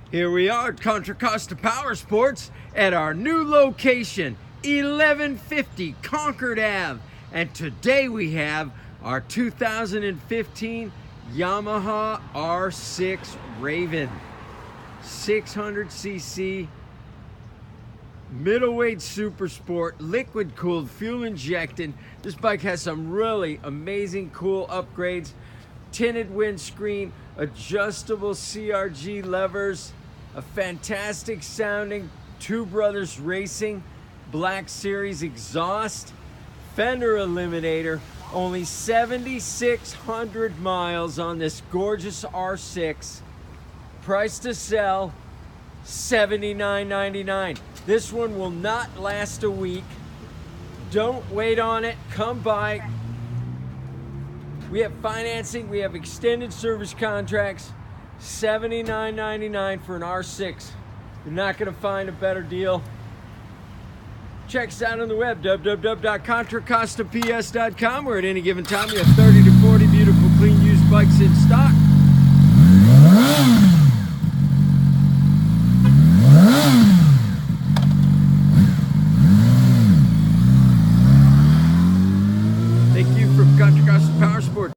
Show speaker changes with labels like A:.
A: Here we are at Contra Costa Powersports at our new location, 1150 Concord Ave. And today we have our 2015 Yamaha R6 Raven. 600cc, middleweight supersport, liquid cooled, fuel injected. This bike has some really amazing cool upgrades. Tinted windscreen, adjustable CRG levers, a fantastic sounding Two Brothers Racing Black Series exhaust, fender eliminator, only 7,600 miles on this gorgeous R6. Price to sell, $79.99. This one will not last a week. Don't wait on it, come by. We have financing, we have extended service contracts, $79.99 for an R6. You're not gonna find a better deal. Check us out on the web, www.contracostaps.com, where at any given time we have 30 to 40 beautiful, clean, used bikes in stock.